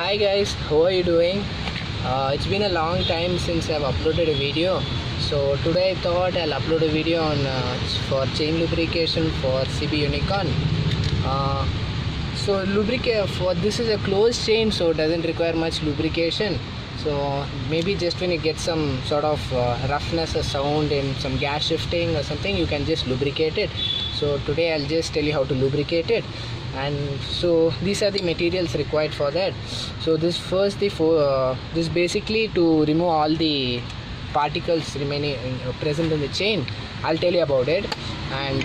Hi guys, how are you doing? It's been a long time since I've uploaded a video. So today I thought I'll upload a video on for chain lubrication for CB Unicorn. So lubricate for this is a closed chain, so it doesn't require much lubrication. So maybe just when you get some sort of roughness or sound and some gas shifting or something, you can just lubricate it. So today I'll just tell you how to lubricate it. And so these are the materials required for that. So this this basically to remove all the particles remaining present in the chain. I'll tell you about it. And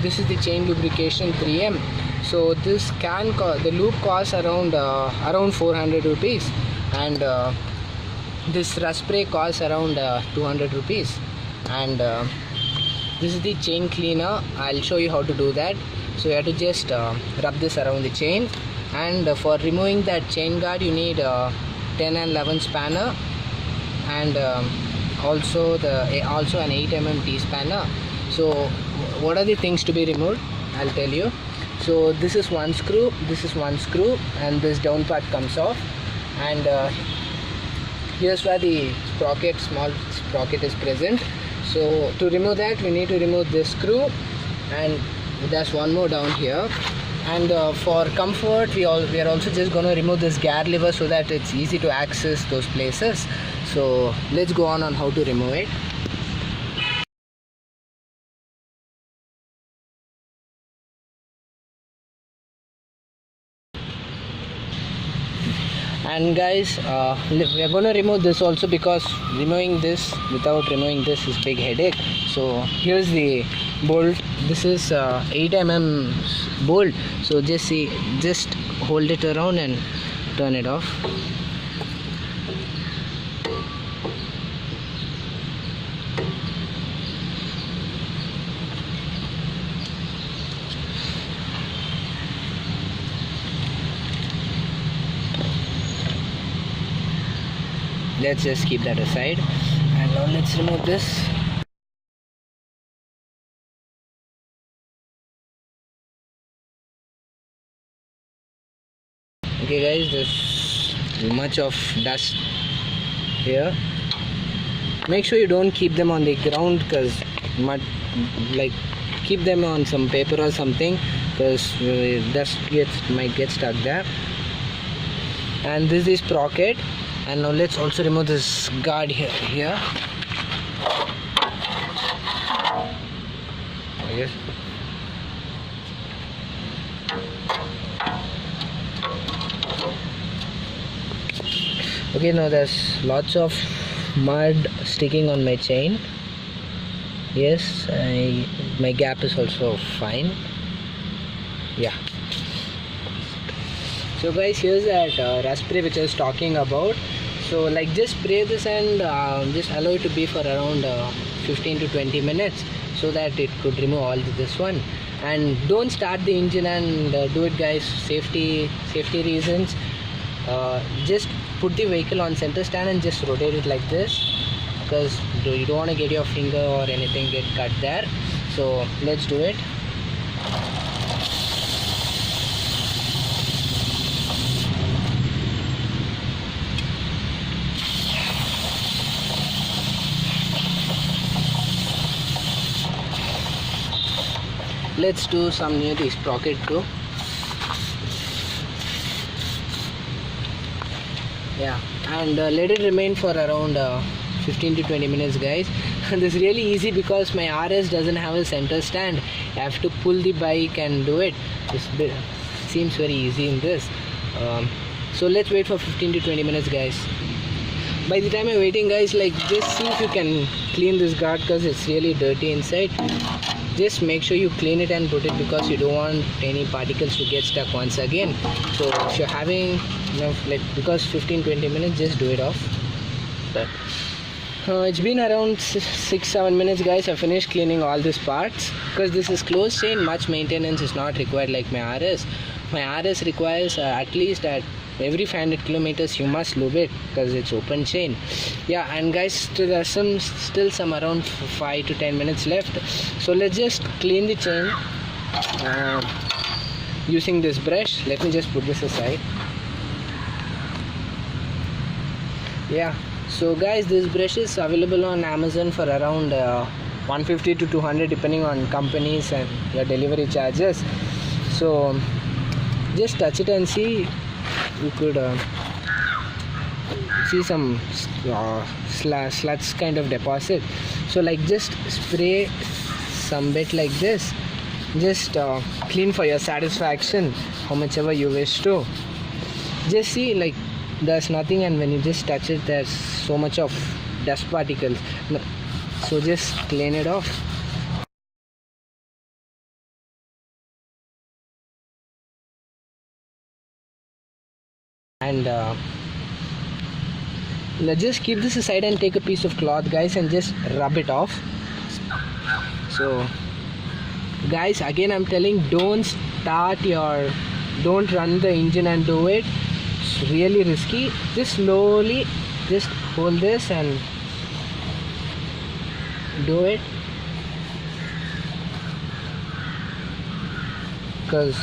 this is the chain lubrication 3M. So this the lube costs around 400 rupees, and this rust spray costs around 200 rupees. And this is the chain cleaner. I'll show you how to do that. So you have to just rub this around the chain, and for removing that chain guard you need 10 and 11 spanner, and also an 8 mm T spanner. So what are the things to be removed? I'll tell you. So this is one screw, and this down part comes off, and here's where the small sprocket is present. So to remove that, we need to remove this screw, and there's one more down here. And for comfort, we are also just going to remove this gear lever so that it's easy to access those places. So let's go on how to remove it. And guys, we are going to remove this also, because removing this without removing this is big headache. So here's the bolt. This is 8 mm bolt. So just hold it around and turn it off. Let's just keep that aside, and now let's remove this. Okay guys, there's much of dust here. Make sure you don't keep them on the ground, because keep them on some paper or something, because dust might get stuck there. And this is sprocket. And now let's also remove this guard here. Yes. Okay, now there's lots of mud sticking on my chain. Yes, my gap is also fine. Yeah. So guys, here's that rust spray which I was talking about. So just spray this and just allow it to be for around 15 to 20 minutes, so that it could remove all this one. And don't start the engine and do it guys, safety reasons. Just put the vehicle on center stand and just rotate it like this, because you don't want to get your finger or anything get cut there. So let's do it. Let's do some near the sprocket too. Yeah, and let it remain for around 15 to 20 minutes guys. And this is really easy because my RS doesn't have a center stand. I have to pull the bike and do it. This seems very easy in this. So let's wait for 15 to 20 minutes guys. By the time you're waiting guys, just see if you can clean this guard, because it's really dirty inside. Just make sure you clean it and put it, because you don't want any particles to get stuck once again. So if you're having because 15-20 minutes, just do it off. But it's been around 6-7 minutes guys. I finished cleaning all these parts, because this is closed chain. Much maintenance is not required like my RS. My RS requires at least at every 500 kilometers you must lube it, because it's open chain. Yeah, and guys, there's still some around 5 to 10 minutes left. So let's just clean the chain using this brush. Let me just put this aside. Yeah, so guys, this brush is available on Amazon for around 150 to 200 depending on companies and your delivery charges. So just touch it and see. You could see some sluts kind of deposit. So like just spray some bit like this, just clean for your satisfaction how much ever you wish to. Just see, like there's nothing, and when you just touch it there's so much of dust particles, so just clean it off. And just keep this aside and take a piece of cloth, guys, and just rub it off. So guys, again I'm telling, don't run the engine and do it. It's really risky. Just slowly just hold this and do it, because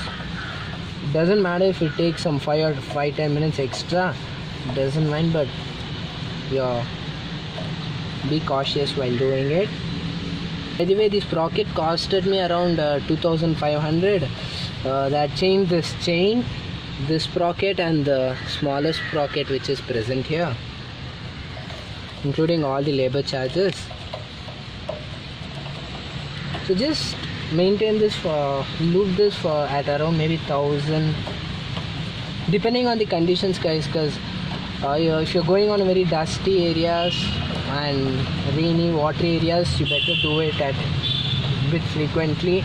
it doesn't matter if it takes some 5-10 minutes extra, it doesn't mind, but yeah, be cautious while doing it. By the way, this sprocket costed me around 2500. This chain, this sprocket, and the smallest sprocket which is present here, including all the labor charges. So just maintain this loop this for at around maybe 1000, depending on the conditions, guys, because if you're going on very dusty areas and rainy watery areas, you better do it at bit frequently.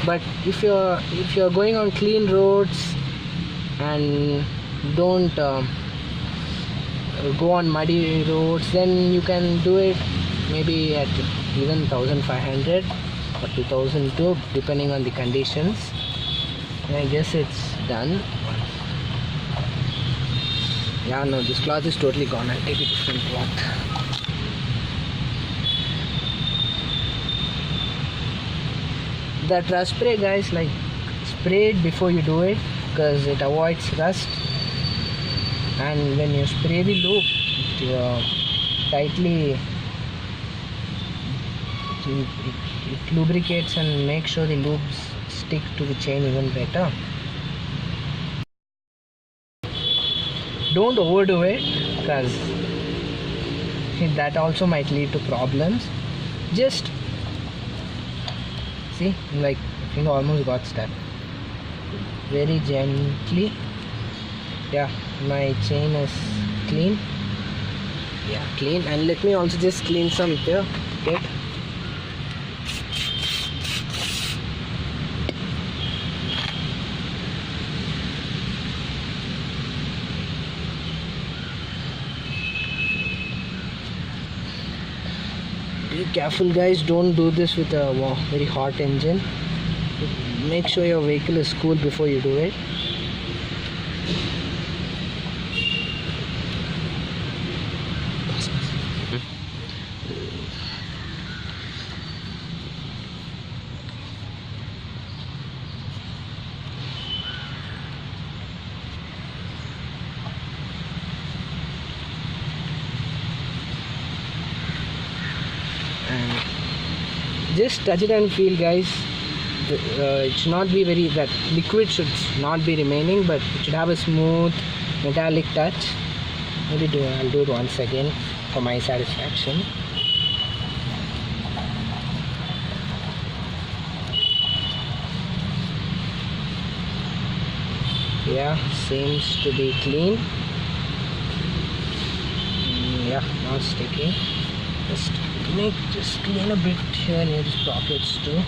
But if you're going on clean roads and don't go on muddy roads, then you can do it maybe at even 1500 or 2002, depending on the conditions. And I guess it's done. Yeah, no, this cloth is totally gone. I'll take a different cloth. That rust spray, guys, like spray it before you do it, because it avoids rust. And when you spray the lube, it lubricates and makes sure the lubes stick to the chain even better. Don't overdo it, because that also might lead to problems. Just see, like I think almost got stuck. Very gently. Yeah, my chain is clean. Yeah, clean. And let me also just clean some here. Okay. Be careful, guys, don't do this with a very hot engine. Make sure your vehicle is cool before you do it. And just touch it and feel, guys. It should not be that liquid should not be remaining, but it should have a smooth metallic touch. Maybe I'll do it once again for my satisfaction. Yeah, seems to be clean. Yeah, not sticky. Just clean a bit here near the sprockets too.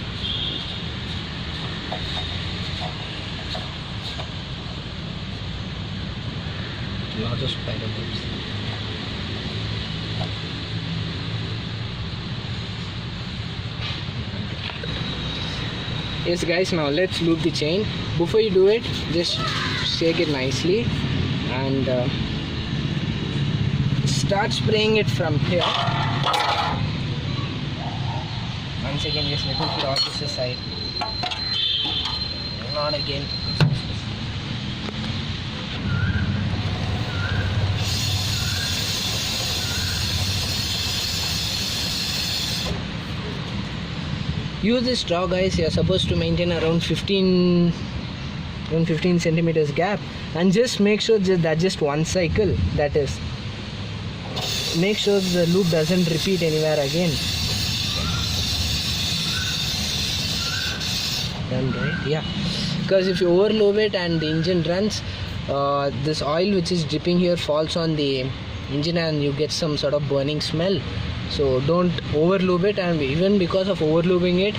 Lots of spider webs. Yes, guys, now let's lube the chain. Before you do it, just shake it nicely and start spraying it from here. Once again, just let me put all this aside. Not again. use this straw, guys. You're supposed to maintain around 15 centimeters gap, and just make sure that just one cycle, that is, make sure the loop doesn't repeat anywhere again. Done, right? Yeah, because if you overload it and the engine runs, this oil which is dripping here falls on the engine and you get some sort of burning smell. So don't overlube it, and even because of overlubing it,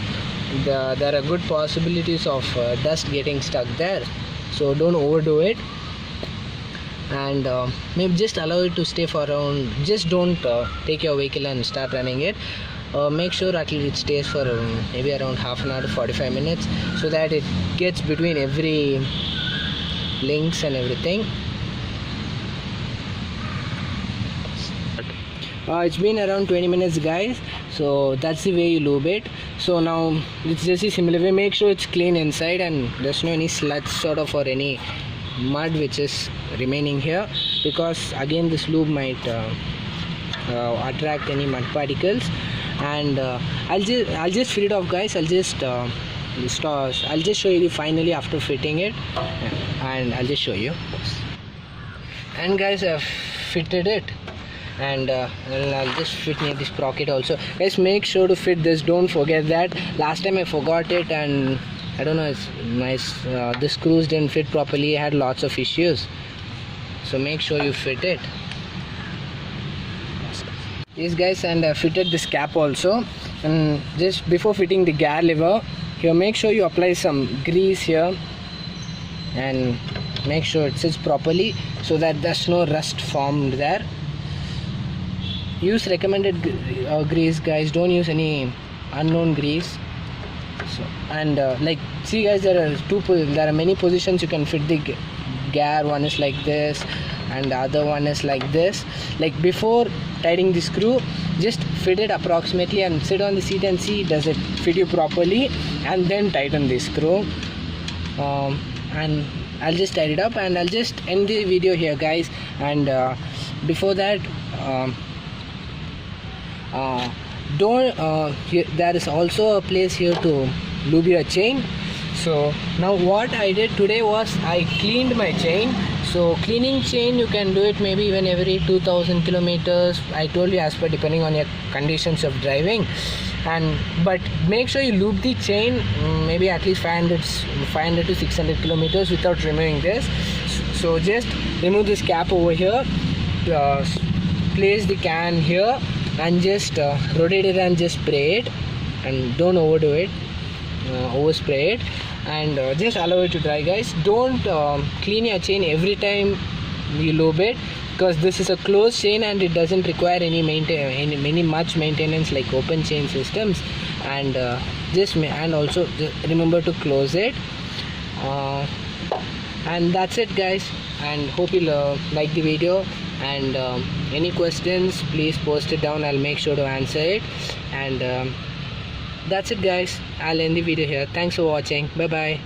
there are good possibilities of dust getting stuck there. So don't overdo it, and maybe just allow it to stay for around, just don't take your vehicle and start running it. Make sure at least it stays for maybe around half an hour to 45 minutes, so that it gets between every links and everything. It's been around 20 minutes, guys. So that's the way you lube it. So now it's just a similar way. Make sure it's clean inside and there's no any sludge sort of or any mud which is remaining here, because again this lube might attract any mud particles. And I'll just fit it off, guys. I'll just show you finally after fitting it, and I'll just show you. And guys, I've fitted it, and I'll just fit near this sprocket also. Guys, make sure to fit this, don't forget that. Last time I forgot it, and I don't know, the screws didn't fit properly. I had lots of issues, so make sure you fit it. Yes, guys, and I fitted this cap also. And just before fitting the gear lever here, make sure you apply some grease here and make sure it sits properly so that there's no rust formed there. Use recommended grease, guys. Don't use any unknown grease. So, and like, see, guys, there are many positions you can fit the gear. One is like this and the other one is like this. Like, before tightening the screw, just fit it approximately and sit on the seat and see does it fit you properly, and then tighten the screw. And I'll just tie it up, and I'll just end the video here, guys. And before that, there is also a place here to lube your chain. So now what I did today was I cleaned my chain. So cleaning chain, you can do it maybe even every 2000 kilometers. I told you, as per depending on your conditions of driving. But make sure you lube the chain maybe at least 500 to 600 kilometers without removing this. So just remove this cap over here, place the can here, and just rotate it and just spray it, and don't overdo it, overspray it, and just allow it to dry, guys. Don't clean your chain every time you lube it, because this is a closed chain and it doesn't require any much maintenance like open chain systems. And also remember to close it. And that's it, guys, and hope you like the video. And any questions, please post it down. I'll make sure to answer it. And that's it, guys. I'll end the video here. Thanks for watching. Bye bye.